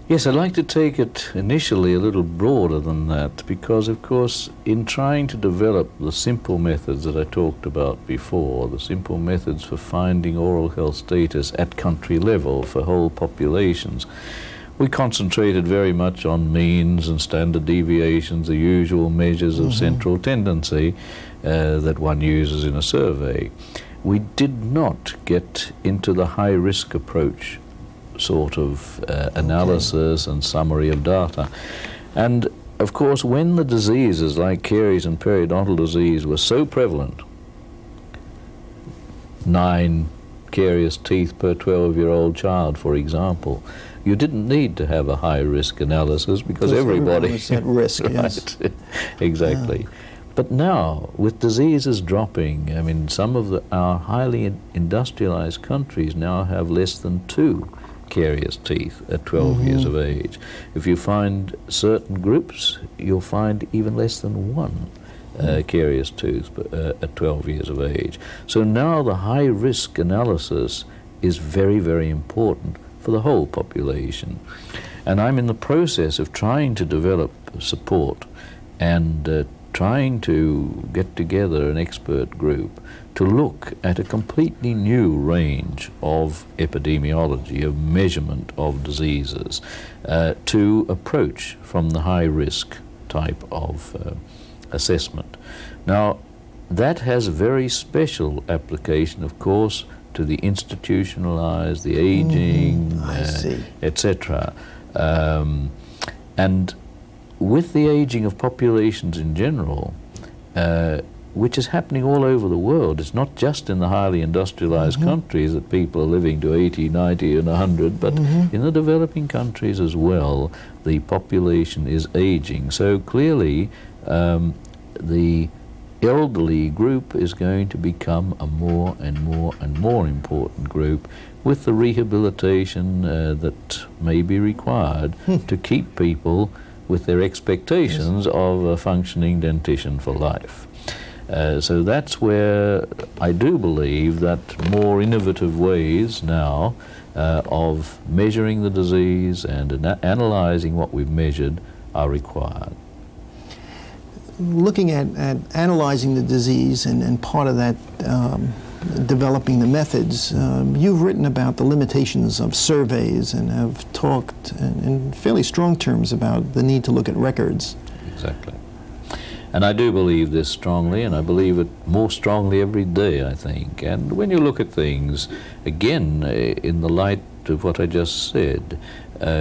Yes, I'd like to take it initially a little broader than that because, of course, in trying to develop the simple methods that I talked about before, the simple methods for finding oral health status at country level for whole populations, we concentrated very much on means and standard deviations, the usual measures of central tendency that one uses in a survey. We did not get into the high-risk approach sort of analysis and summary of data. And of course, when the diseases like caries and periodontal disease were so prevalent, 9 carious teeth per 12-year-old child, for example, you didn't need to have a high-risk analysis because everybody was at risk. Right, yes. exactly. But now, with diseases dropping, I mean, some of our highly industrialized countries now have less than 2 carious teeth at 12 years of age. If you find certain groups, you'll find even less than 1 carious tooth at 12 years of age. So now the high-risk analysis is very, very important for the whole population. And I'm in the process of trying to develop support and trying to get together an expert group to look at a completely new range of epidemiology, of measurement of diseases, to approach from the high-risk type of assessment. Now, that has a very special application, of course, to the institutionalized, the aging, etc. And with the aging of populations in general, which is happening all over the world, it's not just in the highly industrialized countries that people are living to 80, 90 and 100, but in the developing countries as well, the population is aging. So clearly the elderly group is going to become a more and more and more important group with the rehabilitation that may be required to keep people with their expectations of a functioning dentition for life. So that's where I do believe that more innovative ways now of measuring the disease and analyzing what we've measured are required. Looking at analyzing the disease and part of that developing the methods, you've written about the limitations of surveys and have talked in fairly strong terms about the need to look at records. Exactly. And I do believe this strongly, and I believe it more strongly every day, I think. And when you look at things, again, in the light of what I just said,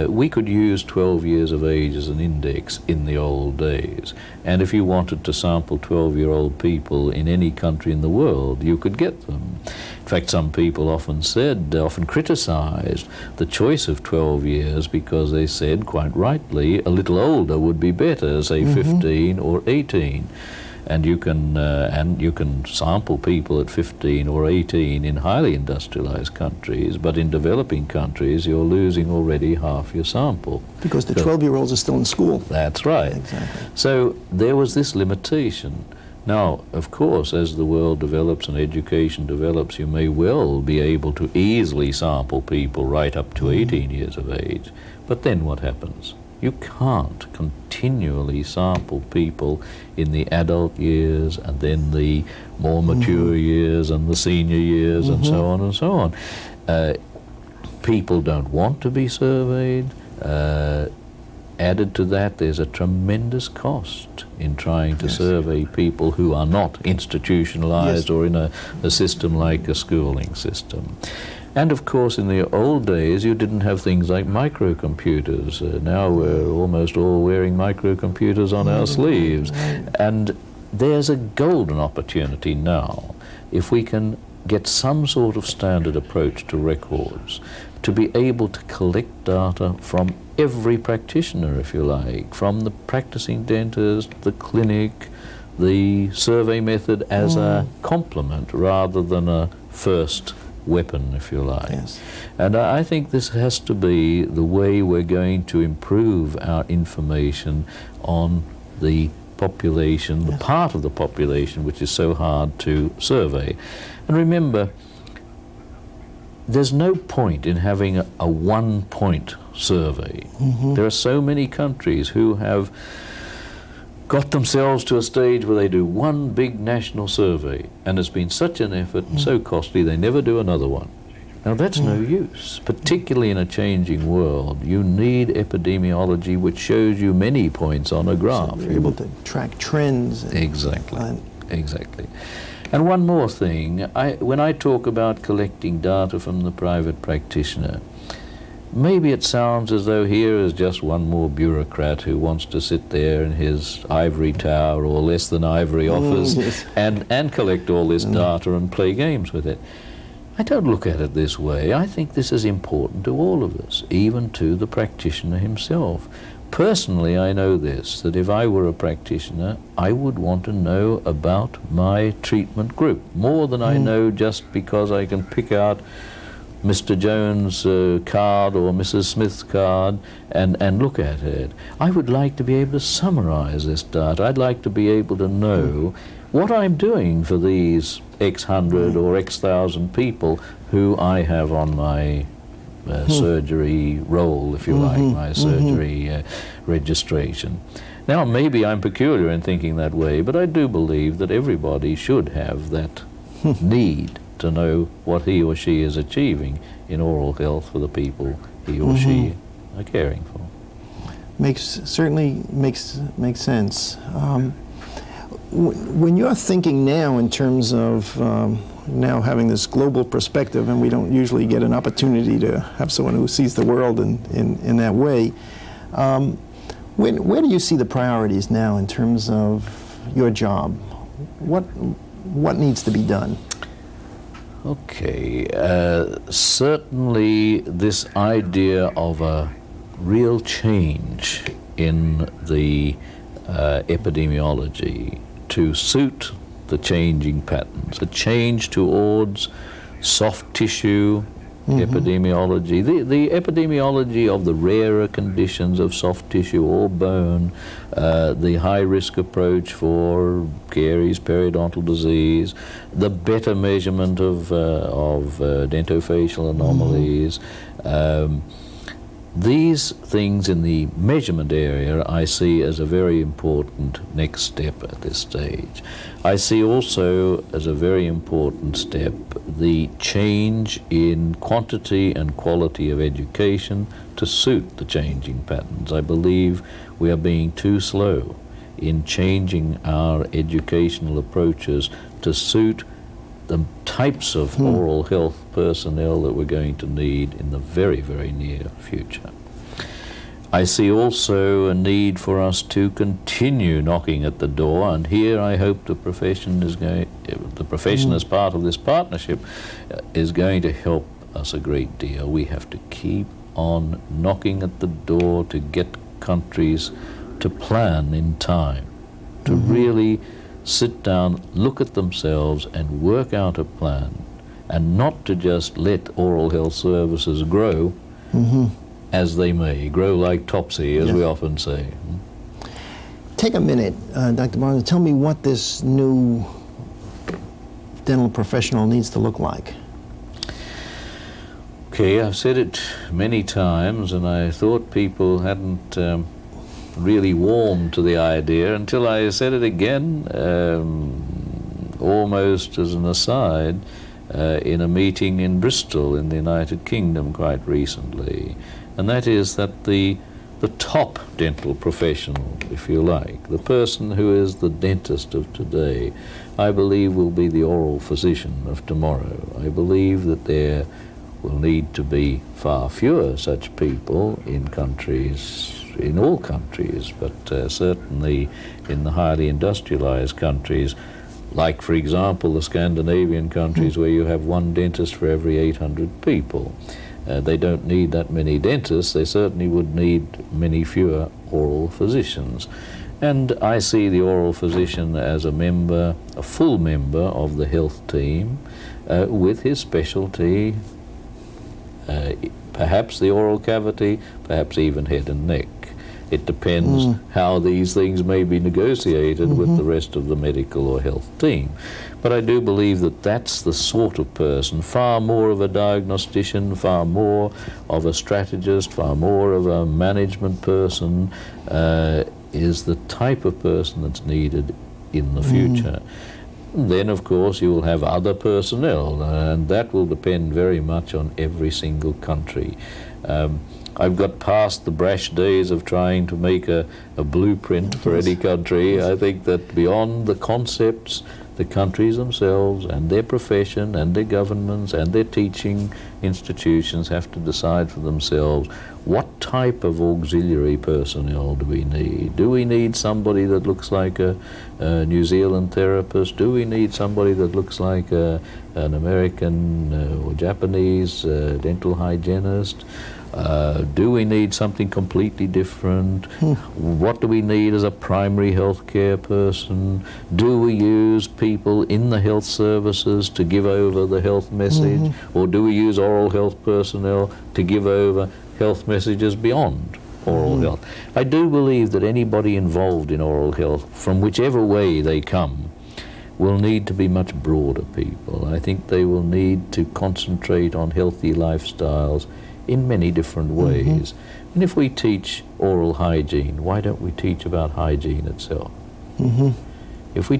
we could use 12 years of age as an index in the old days. And if you wanted to sample 12-year-old people in any country in the world, you could get them. In fact, some people often criticized the choice of 12 years because they said, quite rightly, a little older would be better, say 15 or 18. And you can sample people at 15 or 18 in highly industrialized countries, but in developing countries you're losing already half your sample. Because the 12-year-olds are still in school. That's right. Exactly. So there was this limitation. Now, of course, as the world develops and education develops, you may well be able to easily sample people right up to 18 years of age. But then what happens? You can't continually sample people in the adult years and then the more mature years and the senior years and so on and so on. People don't want to be surveyed. Added to that, there's a tremendous cost in trying to survey people who are not institutionalized or in a system like a schooling system. And of course, in the old days, you didn't have things like microcomputers. Now we're almost all wearing microcomputers on our sleeves. And there's a golden opportunity now if we can get some sort of standard approach to records, to be able to collect data from every practitioner, if you like, from the practicing dentist, the clinic, the survey method as a complement rather than a first weapon, if you like. Yes. And I think this has to be the way we're going to improve our information on the population, the part of the population which is so hard to survey. And remember, there's no point in having a one-point survey. There are so many countries who have got themselves to a stage where they do one big national survey, and it's been such an effort and so costly they never do another one. Now that's no use, particularly in a changing world. You need epidemiology which shows you many points on a graph. So you're able to track trends. Exactly, exactly. And one more thing, when I talk about collecting data from the private practitioner, maybe it sounds as though here is just one more bureaucrat who wants to sit there in his ivory tower or less than ivory office and collect all this data and play games with it. I don't look at it this way. I think this is important to all of us, even to the practitioner himself. Personally, I know this, that if I were a practitioner, I would want to know about my treatment group, more than I know just because I can pick out Mr. Jones' card or Mrs. Smith's card and look at it. I would like to be able to summarize this data. I'd like to be able to know what I'm doing for these X hundred or X thousand people who I have on my surgery roll, if you like, my surgery registration. Now, maybe I'm peculiar in thinking that way, but I do believe that everybody should have that need to know what he or she is achieving in oral health for the people he or she are caring for. Certainly makes sense. When you're thinking now in terms of now having this global perspective, and we don't usually get an opportunity to have someone who sees the world in that way, where do you see the priorities now in terms of your job? What needs to be done? Okay, certainly this idea of a real change in the epidemiology to suit the changing patterns, a change towards soft tissue epidemiology, the epidemiology of the rarer conditions of soft tissue or bone, the high-risk approach for caries, periodontal disease, the better measurement of dentofacial anomalies. These things in the measurement area I see as a very important next step at this stage. I see also as a very important step the change in quantity and quality of education to suit the changing patterns. I believe we are being too slow in changing our educational approaches to suit the types of oral health personnel that we're going to need in the very, very near future. I see also a need for us to continue knocking at the door, and here I hope the profession is as part of this partnership is going to help us a great deal. We have to keep on knocking at the door to get countries to plan in time, to really sit down, look at themselves and work out a plan, and not to just let oral health services grow as they may, grow like topsy, as we often say. Take a minute, Dr. Barnes, tell me what this new dental professional needs to look like. Okay, I've said it many times, and I thought people hadn't really warmed to the idea until I said it again, almost as an aside, in a meeting in Bristol in the United Kingdom quite recently. And that is that the top dental professional, if you like, the person who is the dentist of today, I believe will be the oral physician of tomorrow. I believe that there will need to be far fewer such people in countries, in all countries, but certainly in the highly industrialized countries, like, for example, the Scandinavian countries where you have one dentist for every 800 people. They don't need that many dentists. They certainly would need many fewer oral physicians. And I see the oral physician as a member, a full member of the health team, with his specialty, perhaps the oral cavity, perhaps even head and neck. It depends how these things may be negotiated with the rest of the medical or health team. But I do believe that that's the sort of person, far more of a diagnostician, far more of a strategist, far more of a management person, is the type of person that's needed in the future. Then, of course, you will have other personnel, and that will depend very much on every single country. I've got past the brash days of trying to make a blueprint for any country. I think that beyond the concepts, the countries themselves and their profession and their governments and their teaching institutions have to decide for themselves what type of auxiliary personnel do we need. Do we need somebody that looks like a New Zealand therapist? Do we need somebody that looks like an American or Japanese dental hygienist? Do we need something completely different? What do we need as a primary health care person? Do we use people in the health services to give over the health message? Or do we use oral health personnel to give over health messages beyond oral health? I do believe that anybody involved in oral health, from whichever way they come, will need to be much broader people. I think they will need to concentrate on healthy lifestyles in many different ways. And if we teach oral hygiene, why don't we teach about hygiene itself? If we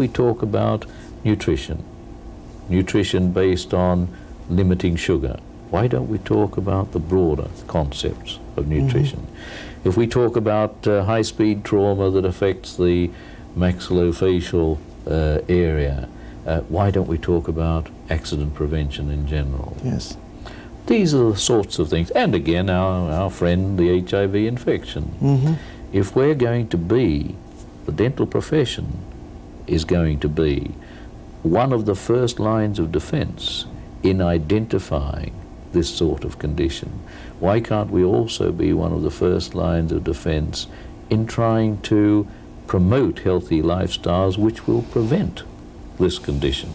talk about nutrition based on limiting sugar, why don't we talk about the broader concepts of nutrition? If we talk about high-speed trauma that affects the maxillofacial area, why don't we talk about accident prevention in general? Yes. These are the sorts of things. And again, our friend, the HIV infection. If we're going to be, the dental profession is going to be one of the first lines of defense in identifying this sort of condition, why can't we also be one of the first lines of defense in trying to promote healthy lifestyles which will prevent this condition?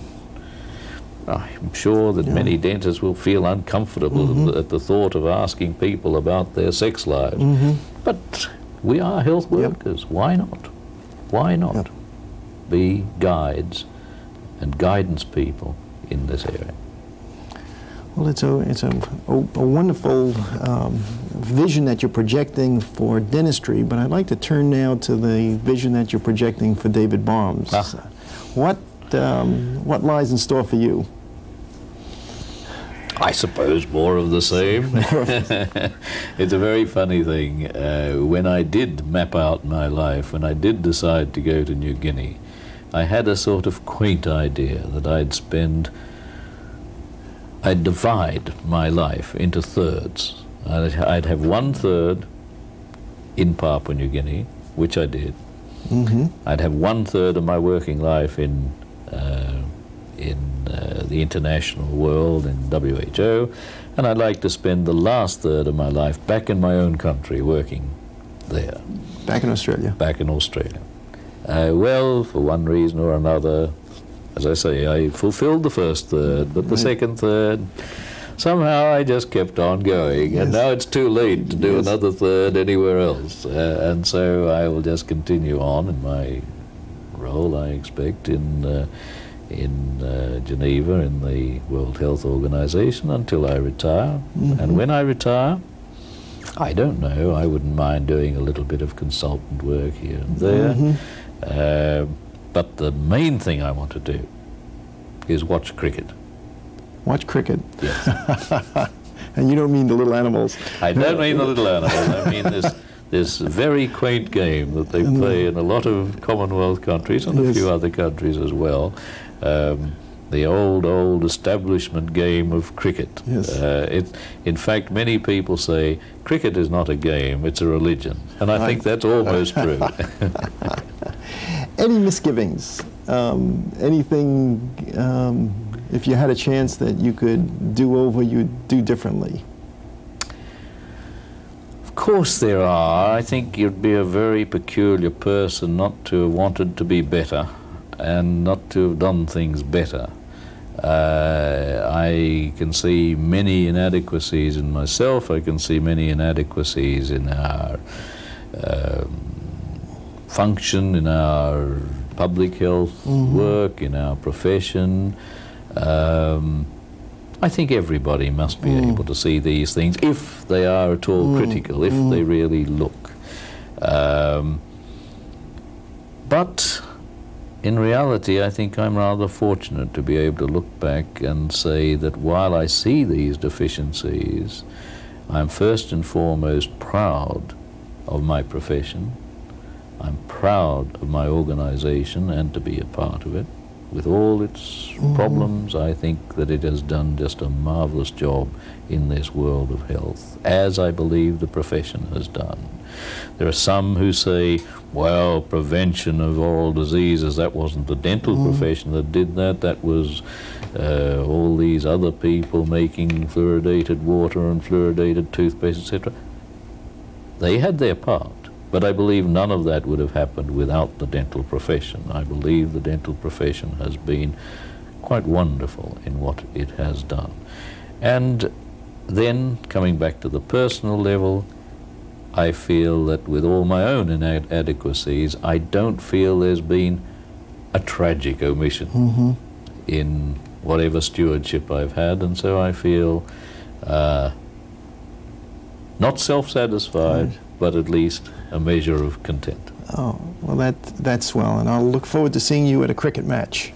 I'm sure that many dentists will feel uncomfortable at the thought of asking people about their sex lives. But we are health workers. Why not? Why not be guides and guidance people in this area? Well, it's a wonderful vision that you're projecting for dentistry, but I'd like to turn now to the vision that you're projecting for David Barmes. What lies in store for you? I suppose more of the same. It's a very funny thing. When I did map out my life, when I did decide to go to New Guinea, I had a sort of quaint idea that I'd divide my life into thirds. I'd have 1/3 in Papua New Guinea, which I did. I'd have 1/3 of my working life in the international world, in WHO, and I'd like to spend the last third of my life back in my own country, working there. Back in Australia? Back in Australia. Well, for one reason or another, as I say, I fulfilled the first third, but the second third, somehow I just kept on going, and now it's too late to do another third anywhere else. And so I will just continue on in my role, I expect, in Geneva in the World Health Organization until I retire. And when I retire, I don't know, I wouldn't mind doing a little bit of consultant work here and there. But the main thing I want to do is watch cricket. Watch cricket? Yes. And you don't mean the little animals? I don't mean the little animals. I mean this very quaint game that they play in a lot of Commonwealth countries and a few other countries as well. The old establishment game of cricket. In fact, many people say cricket is not a game, it's a religion. And I think that's almost true. Any misgivings Anything, if you had a chance that you could do over, you'd do differently? Of course there are. I think you'd be a very peculiar person not to have wanted to be better and not to have done things better. I can see many inadequacies in myself. I can see many inadequacies in our function, in our public health work, in our profession. I think everybody must be able to see these things if they are at all critical, if they really look. But in reality, I think I'm rather fortunate to be able to look back and say that while I see these deficiencies, I'm first and foremost proud of my profession. I'm proud of my organization and to be a part of it. With all its problems, I think that it has done just a marvelous job in this world of health, as I believe the profession has done. There are some who say, well, prevention of oral diseases, that wasn't the dental profession that did that, that was all these other people making fluoridated water and fluoridated toothpaste, etc. They had their part. But I believe none of that would have happened without the dental profession. I believe the dental profession has been quite wonderful in what it has done. And then, coming back to the personal level, I feel that with all my own inadequacies, I don't feel there's been a tragic omission in whatever stewardship I've had, and so I feel not self-satisfied, but at least a measure of content. Oh, well, that's swell, and I'll look forward to seeing you at a cricket match.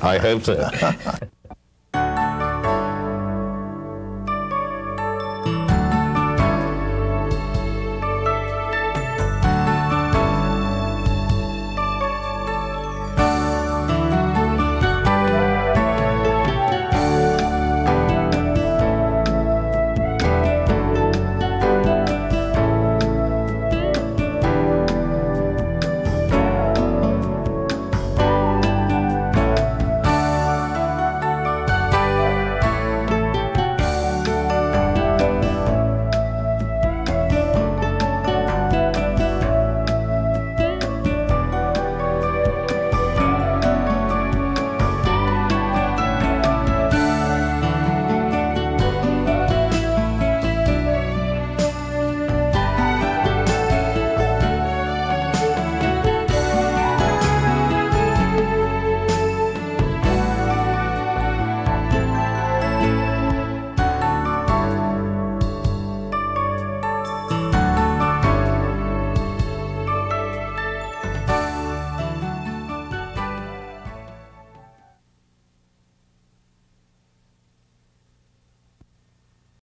I hope so.